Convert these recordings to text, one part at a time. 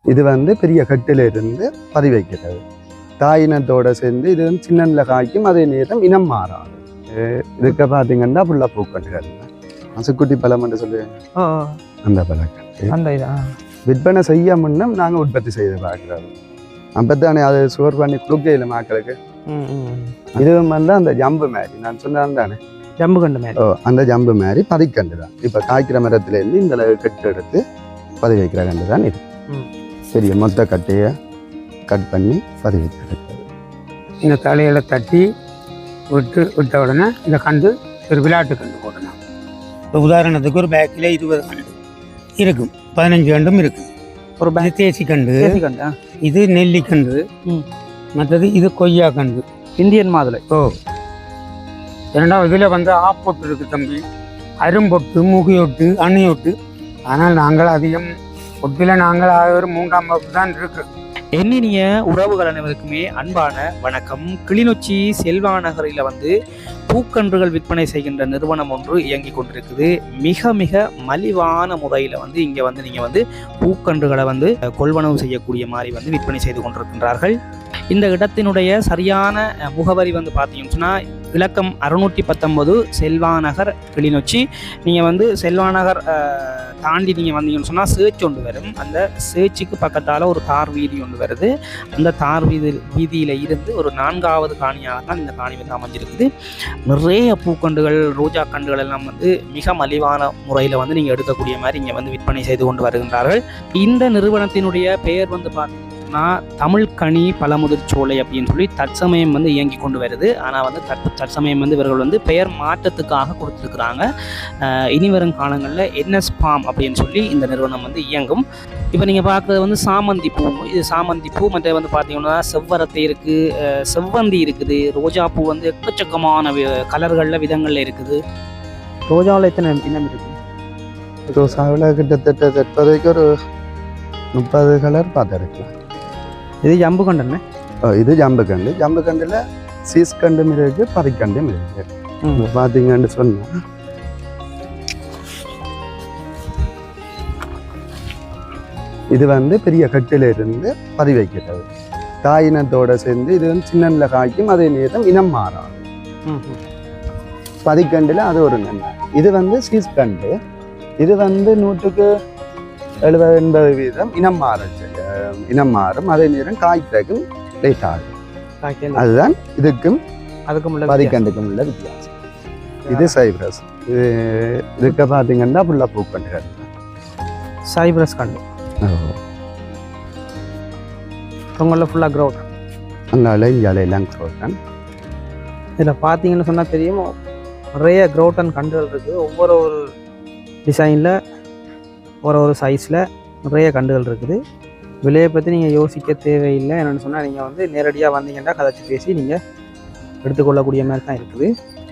இது வந்து பெரிய கட்டில இருந்து பதிவு வைக்கிறது. தாயினத்தோட சேர்ந்து இது வந்து சின்னல காய்க்கும், அதே நேரம் இனம் மாறாது. இதுக்க பார்த்தீங்கன்னா ஃபுல்லா பூக்கட்டுகள், மசுக்குட்டி பழம் என்று சொல்லுவாங்க, அந்த பழக்கட்டு அந்த இதா விற்பனை செய்ய முன்னும் நாங்கள் உற்பத்தி செய்து பார்க்குறோம். அப்பத்தானே அதை சுவர் பண்ணி குடுக்கையில் மக்களுக்கு. இதுவும் வந்து அந்த ஜம்பு மாதிரி நான் சொன்னேன் தானே, ஜம்பு கண்டு மாதிரி. அந்த ஜம்பு மாதிரி பதிக்கண்டு தான். இப்போ காய்க்கிற மரத்துலேருந்து இந்த கட்டு எடுத்து பதிவு வைக்கிற கண்டு தான் இது. சரி, மொத்த கட்டையை கட் பண்ணி பதிவு வைக்கிறது. இந்த தலையில தட்டி விட்ட உடனே இந்த கண்டு ஒரு விளையாட்டு கண்டு போடணும். இப்போ உதாரணத்துக்கு ஒரு பேக்கில் 20 கண்டு இருக்கும், 15 கண்டும் இருக்கு. ஒரு பேக் தேசி கண்டு, இது நெல்லிக்கண்டு, மற்றது இது கொய்யா கண்டு, இந்தியன் மாதுளை. இரண்டாவது இதில் வந்து ஆப்பொட்டு இருக்கு தம்பி, அரும்பொட்டு, மூகியொட்டு, அணியொட்டு. ஆனால் நாங்கள் அதிகம் ஒட்டில் நாங்கள் ஒரு 3ஆம் வகுப்பு தான் இருக்கு. எண்ணினிய உறவுகள் அனைவருக்குமே அன்பான வணக்கம். கிளிநொச்சி செல்வா நகரில் வந்து பூக்கன்றுகள் விற்பனை செய்கின்ற நிறுவனம் ஒன்று இயங்கி கொண்டிருக்குது. மிக மிக மலிவான முறையில் வந்து இங்கே வந்து நீங்கள் வந்து பூக்கன்றுகளை வந்து கொள்வனவு செய்யக்கூடிய மாதிரி வந்து விற்பனை செய்து கொண்டிருக்கின்றார்கள். இந்த இடத்தினுடைய சரியான முகவரி வந்து பார்த்தீங்கன்னு சொன்னால் இலக்கம் 619 செல்வா நகர் கிளிநொச்சி. நீங்கள் வந்து செல்வா நகர் தாண்டி நீங்கள் வந்தீங்கன்னு சொன்னால் சேர்ச் ஒன்று வரும். அந்த சேர்ச்சுக்கு பக்கத்தால் ஒரு தார் வீதி ஒன்று வருது. அந்த தார் வீதியில் இருந்து ஒரு 4வது காணியாக தான் இந்த காணி வந்து அமைஞ்சிருக்குது. நிறைய பூக்கண்டுகள், ரோஜா கண்டுகள் எல்லாம் வந்து மிக மலிவான முறையில் வந்து நீங்கள் எடுக்கக்கூடிய மாதிரி இங்கே வந்து விற்பனை செய்து கொண்டு வருகின்றார்கள். இந்த நிறுவனத்தினுடைய பெயர் வந்து பார்த்தீங்கன்னா தமிழ் கனி பழமுதிர் சோலை அப்படின்னு சொல்லி தற்சமயம் வந்து இயங்கி கொண்டு வருது. ஆனால் வந்து தற்சமயம் வந்து இவர்கள் வந்து பெயர் மாற்றத்துக்காக கொடுத்துருக்குறாங்க. இனி வரும் காலங்களில் என்எஸ் பாம் அப்படின்னு சொல்லி இந்த நிறுவனம் வந்து இயங்கும். இப்போ நீங்கள் பார்க்குறது வந்து சாமந்தி பூ. இது சாமந்தி பூ. மற்ற வந்து பார்த்தீங்கன்னா செவ்வரத்தை இருக்குது, செவ்வந்தி இருக்குது, ரோஜா பூ வந்து எக்கச்சக்கமான கலர்களில் விதங்களில் இருக்குது. ரோஜாவில் எத்தனை இனம் இருக்குது? ரோசாவில் கிட்டத்தட்ட தற்போதைக்கு ஒரு 30 கலர் பார்த்துருக்கலாம். இது ஜம்பு கண்டுன்னு. இது ஜம்பு கண்டு. ஜம்பு கண்டில் சீஸ் கண்டும் இருக்கு, பறிக்கண்டும் இருக்கு. பார்த்தீங்கன்னு சொன்னால் இது வந்து பெரிய கட்டில இருந்து பதிவு வைக்கிறது. தாயினத்தோட சேர்ந்து இது வந்து சின்னல காய்க்கும், அதே நேரம் இனம் மாறாது. பதிக்கண்டில் அது ஒரு நன்மை. இது வந்து சீஸ் கண்டு. இது வந்து 100க்கு 70-80% இனம் மாறும், அதே நேரம் காய்க்கும் லேட் ஆகும். அதுதான் இதுக்கும் அதுக்கும் பதிக்கண்டுக்கும் உள்ள வித்தியாசம். இது சைப்ரஸ். இதுக்கு பார்த்தீங்கன்னா ஃபுல்லாக பூக்கண்டுகள். சைப்ரஸ் கண்டு உங்களில் ஃபுல்லாக க்ரோட், அங்கால இங்காலையெல்லாம் க்ரோட்டன். இதில் பார்த்தீங்கன்னு சொன்னால் தெரியும், நிறைய க்ரோட்டன் கண்டுகள் இருக்குது. ஒவ்வொரு டிசைனில் ஒரு சைஸில் நிறைய கண்டுகள் இருக்குது. விலையை பற்றி நீங்கள் யோசிக்க தேவையில்லை. என்னென்னு சொன்னால் நீங்கள் வந்து நேரடியாக வந்தீங்கன்னா கதைச்சி பேசி நீங்கள் எடுத்துக்கொள்ளக்கூடிய மாதிரி தான் இருக்குது.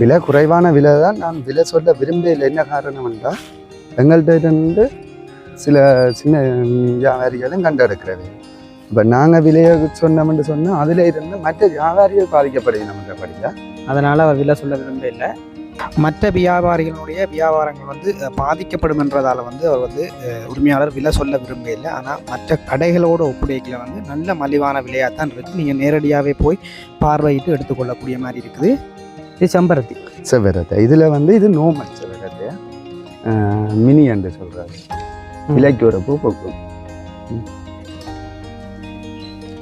விலை குறைவான விலை தான் நான் விலை சொல்ல விரும்பல. என்ன காரணம் என்றால் எங்கள்கிட்ட இருந்து சில சின்ன வியாபாரிகளும் கண்டெடுக்கிறது. இப்போ நாங்கள் விலையை சொன்னோம்னு சொன்னால் அதில் இருந்து மற்ற வியாபாரிகள் பாதிக்கப்படுகிறோம்ன்றபடியா அதனால் அவர் விலை சொல்ல விரும்பல. மற்ற வியாபாரிகளுடைய வியாபாரங்கள் வந்து பாதிக்கப்படும் என்றதால் வந்து அவர் வந்து உரிமையாளர் விலை சொல்ல விரும்பல. ஆனால் மற்ற கடைகளோடு ஒப்புடைக்கில் வந்து நல்ல மலிவான விலையாக தான் இருக்குது. நீங்கள் நேரடியாகவே போய் பார்வையிட்டு எடுத்துக்கொள்ளக்கூடிய மாதிரி இருக்குது. இது செம்பருத்தி செவ்வரத்தை. இதில் வந்து இது நோமல் செவ்வரத்தை, மினி என்று சொல்கிறாரு. விலைக்கு ஒரு பூ பூக்கும்.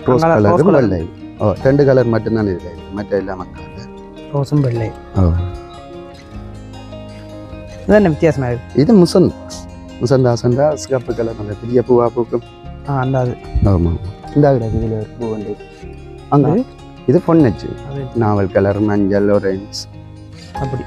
ரோஸ் கலரும் வெள்ளை. 2 கலர் மட்டும்தான் இருக்கு, மற்ற எல்லாம் மக்கள் ரோஸும் வெள்ளை. என்ன வித்தியாசமாக இருக்குது? இது முசந்தாசண்டா சிகப்பு கலர், அந்த பெரிய பூவா பூக்கும். அந்த அது ஆமாம். இந்த இதில் ஒரு பூ வந்து அங்கே இது பொன்னச்சு, நாவல் கலர், மஞ்சள், ஆரஞ்சு அப்படி.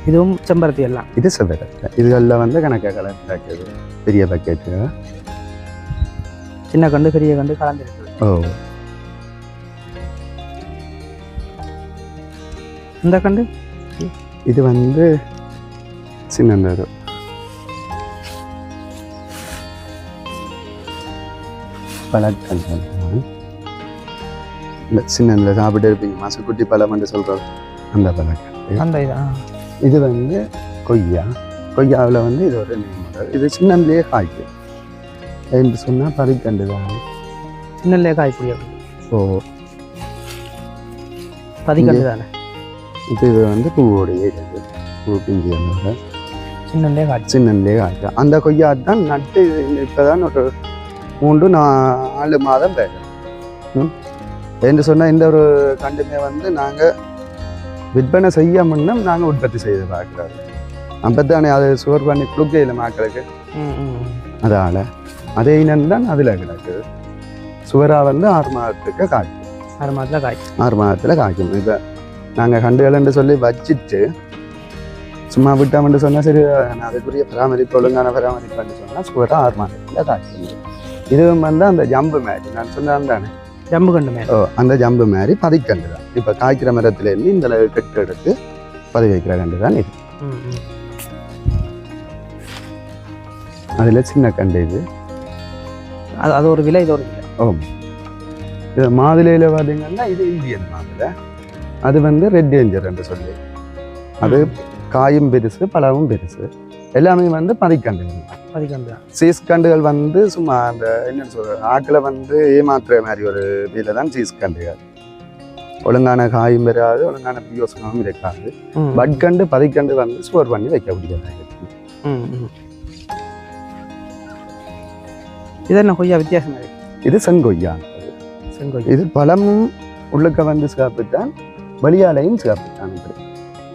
இதுவும் செம்பருத்தி எல்லாம். இது செவ்வரத்தை. இதுகளில் வந்து கணக்காக கலர் கிடைக்குது. பெரிய பக்கெட்டு, சின்ன கண்டு பெரிய கண்டு கலந்துருக்கு. இந்த கண்டு இது வந்து சின்ன பழக்கண்டு. இந்த சின்ன சாப்பிட்டு இருப்பீங்க, மாசுக்குட்டி பழம் என்று சொல்கிறோம், அந்த பழக்கண்டு. அந்த இதா இது வந்து கொய்யாவில் வந்து இது ஒரு நேம். இது சின்னதுலேயே காய்க்கும் என்று சொன்னால் பறிக்கண்டு தான். சின்னலே காய்க்கூடிய ஓ பதிக்கண்டு தானே. இப்போ இது வந்து பூவோடைய இது பூ பிஞ்சி வந்தது சின்னலே காய்ச்சி சின்னதுலேயே காய்க்கும். அந்த கொய்யா தான் நட்டு இப்போ தான் ஒரு 3-4 மாதம் பேரும். என்று சொன்னால் இந்த ஒரு கண்டுமே வந்து நாங்கள் விற்பனை செய்ய முன்னும் நாங்கள் உற்பத்தி செய்து பார்க்குறோம். அப்போ தானே அது சுவர் பண்ணி கொடுக்கையில் மக்களுக்கு. அதால் அதே இனம் தான் அதில் கிடக்குது. சுவராக வந்து 6 மாதத்துக்கு காய்க்கும். 6 மாதத்தில் காய்க்கும். 6 மாதத்தில் காய்க்கும். இப்போ நாங்கள் கண்டுகள்னு சொல்லி வச்சிட்டு சும்மா விட்டோம்னு சொன்னால் சரி அதுக்குரிய பராமரிப்பு ஒழுங்கான பராமரிப்புன்னு சொன்னால் சுவராக 6 மாதத்தில் காய்க்கும். இதுவும் வந்து அந்த ஜம்பு மாதிரி நான் சொன்னேன் தானே, ஜம்பு கண்டு மாதிரி. அந்த ஜம்பு மாதிரி பதிக்கண்டு தான். இப்போ காய்க்கிற மரத்துலேருந்து இந்த கெட்டு எடுத்து பதிவு வைக்கிற கண்டு தான் இது. அதில் சின்ன கண்டு இது. அது ஒரு விலை, இது ஒரு விலை. இது மாதுளையில் பார்த்தீங்கன்னா இது இந்தியன் மாதுளை. அது வந்து ரெட் டேஞ்சர் என்று சொல்லி அது காயும் பெருசு பழமும் பெருசு. எல்லாமே வந்து பதிக்கண்டு. சீஸ் கண்டுகள் வந்து சும்மா அந்த என்னன்னு சொல்ற ஆக்களை வந்து ஏமாத்துற மாதிரி ஒரு இதில் தான் சீஸ் கண்டுகள். ஒழுங்கான காயும் பெறாது, ஒழுங்கான பிரியோசனமும் இருக்காது. பட்கண்டு பதிக்கண்டு வந்து ஸ்டோர் பண்ணி வைக்க முடியாது. இது என்ன கொய்யா வித்தியாசம்? இது செங்கொய்யா. இது பழமும் உள்ளுக்க வந்து சிவப்புத்தான், வெளியாலையும் சிவப்புத்தான்.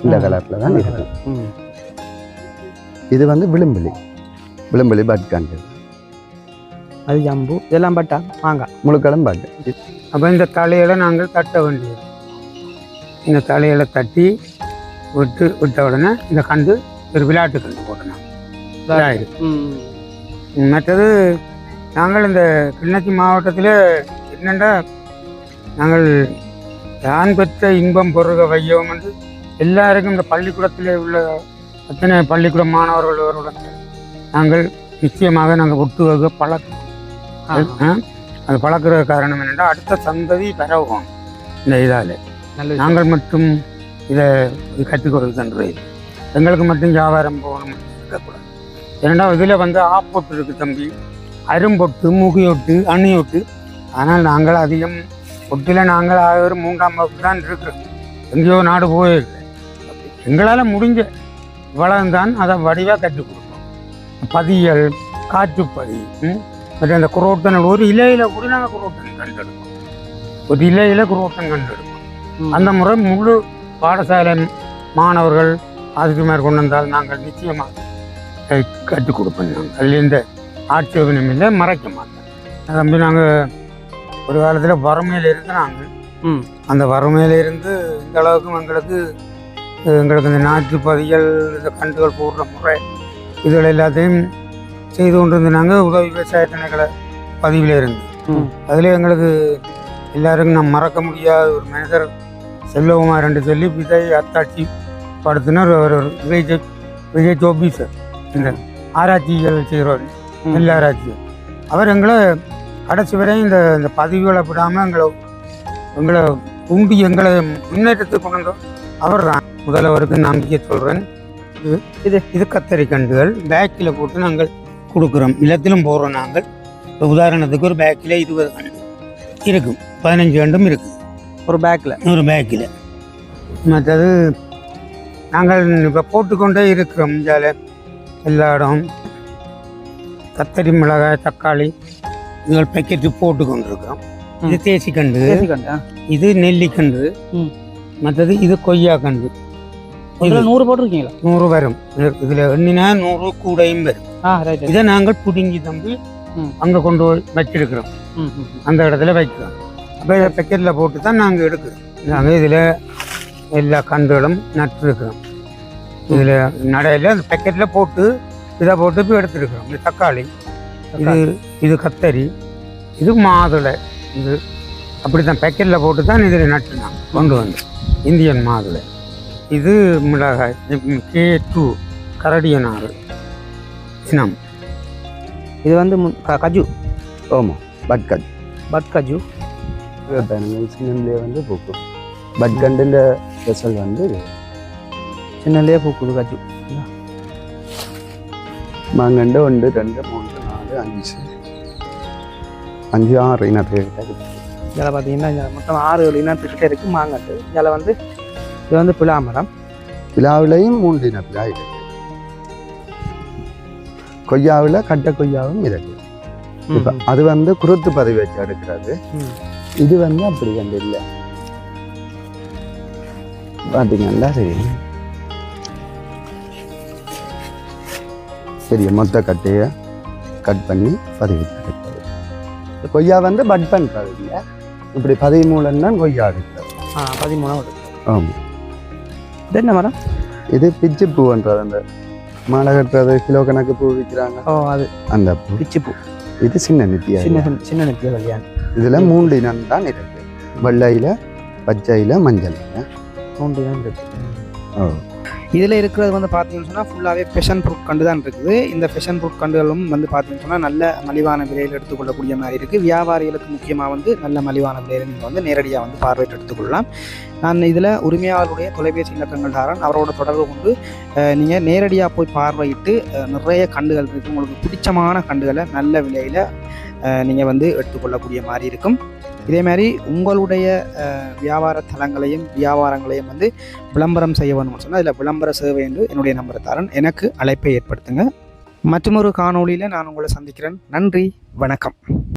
இந்த கலர்ல தான் இருக்கு. இது வந்து விளிம்பலி பட்கண்டு. அது ஜம்பு. இதெல்லாம் பட்டா மாங்காய் முழுக்களும் பட்டு. அப்போ இந்த தலையில நாங்கள் தட்ட வேண்டியது. இந்த தலையில தட்டி விட்ட உடனே இந்த கண்டு ஒரு விளையாட்டு கண்டு போட்டணும். மற்றது நாங்கள் இந்த கிளிநொச்சி மாவட்டத்தில் என்னென்னா நாங்கள் யான் பெற்ற இன்பம் பொருக வையவும் வந்து எல்லாருக்கும் இந்த பள்ளிக்கூடத்தில் உள்ள அத்தனை பள்ளிக்கூட மாணவர்களுடன் நாங்கள் நிச்சயமாக நாங்கள் ஒட்டுவக பழக்கம். அது பழக்கிற காரணம் என்னென்னா அடுத்த சந்ததி பரவும் இந்த இதால் நாங்கள் மட்டும் இதை கற்றுக் கொடுக்குதுன்றது எங்களுக்கு மட்டும் வியாபாரம் போகணும் இருக்கக்கூடாது. ஏன்னா இதில் வந்து ஆப்பொட்டு இருக்குது தம்பி, அரும்பொட்டு, முகியொட்டு, அணியொட்டு. ஆனால் நாங்கள் அதிகம் ஒட்டில் நாங்கள் ஒரு 3ஆம் வகுப்பு தான் இருக்கிறோம். எங்கேயோ நாடு போயிருக்கு. எங்களால் முடிஞ்ச இவ்வளவுதான் அதை வடிவாக கற்றுக் கொடுப்போம். பதியல், காற்றுப்பதி, மற்ற அந்த குரோட்டங்கள் ஒரு இலையில கூட நாங்கள் குரோட்டன் கண்டெடுப்போம். ஒரு இலையில குரோட்டன் கண்டெடுப்போம். அந்த முறை முழு பாடசாலை மாணவர்கள் ஆசிரியர் கொண்டு வந்தால் நாங்கள் நிச்சயமாக கற்றுக் கொடுப்போம். நாங்கள் அதில் இந்த ஆட்சேபனம் இல்லை, மறைக்க மாட்டோம். தம்பி நாங்கள் ஒரு காலத்தில் வறுமையில் இருக்கிறாங்க. அந்த வறுமையில் இருந்து இந்த அளவுக்கு எங்களுக்கு இந்த நாட்டு பதிகள், இந்த கண்டுகள் போடுற முறை இதுகள் எல்லாத்தையும் செய்து கொண்டு இருந்தாங்க. உதவி விவசாய திணைக்கள பதிவில் இருந்து அதில் எங்களுக்கு எல்லாருக்கும் நான் மறக்க முடியாத ஒரு மனிதர் செல்வகுமார் என்று சொல்லி விதை அத்தாட்சி படுத்தினர். ஒரு விஜய் ஜோபீசர், இந்த ஆராய்ச்சிகள் செய்கிறவர், நெல் ஆராய்ச்சிகள். அவர் எங்களை கடைசி வரை இந்த பதிவுகளை விடாமல் எங்களை உண்டி எங்களை முன்னேற்றத்துக்கு கொண்டு வந்தோம் அவர் தான். முதல்வருக்கு நம்பிக்கை சொல்கிறேன். இது கத்தரி கண்டுகள் பேக்கில் போட்டு நாங்கள் கொடுக்குறோம். நிலத்திலும் போடுறோம். நாங்கள் இப்போ உதாரணத்துக்கு ஒரு பேக்கில் 20 கண்டு இருக்கும், 15 கண்டும் இருக்குது ஒரு பேக்கில். மற்றது நாங்கள் இப்போ போட்டுக்கொண்டே இருக்கிறோம். இந்தியாவில் எல்லா இடம் கத்தரி, மிளகாய், தக்காளி இதுகள் பேக்கெட்டு போட்டு கொண்டிருக்கிறோம். இது தேசிக்கண்டு, இது நெல்லிக்கண்டு, மற்றது இது கொய்யா கண்டு. 100 போட்டிருக்கீங்களா? 100 வரும். இதில் எண்ணினா 100 கூடையும் வரும். இதை நாங்கள் பிடுங்கி தம்பி அங்கே கொண்டு போய் வச்சிருக்கிறோம். அந்த இடத்துல வைக்கிறோம். அப்போ இதை பேக்கெட்டில் போட்டு தான் நாங்கள் எடுக்கிறோம். நாங்கள் இதில் எல்லா கண்டுகளும் நட்டுருக்கிறோம். இதில் நடையில் அந்த பேக்கெட்டில் போட்டு இதை போட்டு இப்போ எடுத்துருக்கிறோம். இது தக்காளி, இது கத்தரி, இது மாதுளை. இது அப்படி தான் பேக்கெட்டில் போட்டு தான் இதில் நட்டு நான் கொண்டு வந்து இந்தியன் மாதுளை. இது மிளகாய் K2 கரடியனாறு இனம். இது வந்து கஜு. ஆமாம், பட்கஜு சின்னதுலேயே வந்து பூக்கும். பட்கண்டுன்ற ஸ்பெஷல் வந்து சின்னலே பூக்குது கஜு. மாங்கண்டு 1 2 3 4 5 5 6 இனத்து இதில் பார்த்தீங்கன்னா மொத்தம் 6 இனத்துக்கிட்ட இருக்குது மாங்கட்டு. இதில் வந்து இது வந்து பிலா மரம். பிலாவிலையும் 3 இன பிலா இருக்கு. கொய்யாவில் கட்டை கொய்யாவும் இருக்கு. இப்போ அது வந்து குருத்து பதிவு வச்சு எடுக்கிறது. இது வந்து அப்படி வந்து இல்லை பார்த்தீங்கன்னா சரி பெரிய மொத்த கட்டையை கட் பண்ணி பதிவு எடுக்கிறது. கொய்யா வந்து பட் பண்ணுறது இல்லை, இப்படி 13 தான் கொய்யா எடுக்கிறது. 13 எடுக்கிறது. ஆமாம். இது என்ன மரம்? இது பிச்சு பூன்றது, அந்த மாலை கட்டுறது கிலோ கணக்கு பூ விற்கிறாங்க. அது அந்த பூ பிச்சு பூ. இது சின்ன நித்தியா. சின்ன நித்திய கல்யாணம். இதில் 3 இனம் தான் இருக்கு. வெள்ளையில், பச்சையில், மஞ்சள் 3 இனம் இருக்கு. ஓ. இதில் இருக்கிறது வந்து பார்த்தீங்கன்னு சொன்னால் ஃபுல்லாகவே ஃபெஷன் ஃப்ரூட் கண்டு தான் இருக்குது. இந்த ஃபெஷன் ஃப்ரூட் கண்டுகளும் வந்து பார்த்தீங்கன்னு சொன்னால் நல்ல மலிவான விலையில் எடுத்துக்கொள்ளக்கூடிய மாதிரி இருக்குது. வியாபாரிகளுக்கு முக்கியமாக வந்து நல்ல மலிவான விலையில் நீங்கள் வந்து நேரடியாக வந்து பார்வையிட்டு எடுத்துக்கொள்ளலாம். நான் இதில் உரிமையாளருடைய தொலைபேசி இலக்கங்கள் தாரன், அவரோட தொடர்பு கொண்டு நீங்கள் நேரடியாக போய் பார்வையிட்டு நிறைய கண்டுகள் இருக்குது. உங்களுக்கு பிடிச்சமான கண்டுகளை நல்ல விலையில் நீங்கள் வந்து எடுத்துக்கொள்ளக்கூடிய மாதிரி இருக்கும். இதே மாதிரி உங்களுடைய வியாபார தலங்களையும் வியாபாரங்களையும் வந்து விளம்பரம் செய்ய வேணும்னு சொன்னால் இதில் விளம்பர சேவை என்று என்னுடைய நம்பரை தரேன், எனக்கு அழைப்பை ஏற்படுத்துங்க. மற்றொரு காணொளியில் நான் உங்களை சந்திக்கிறேன். நன்றி, வணக்கம்.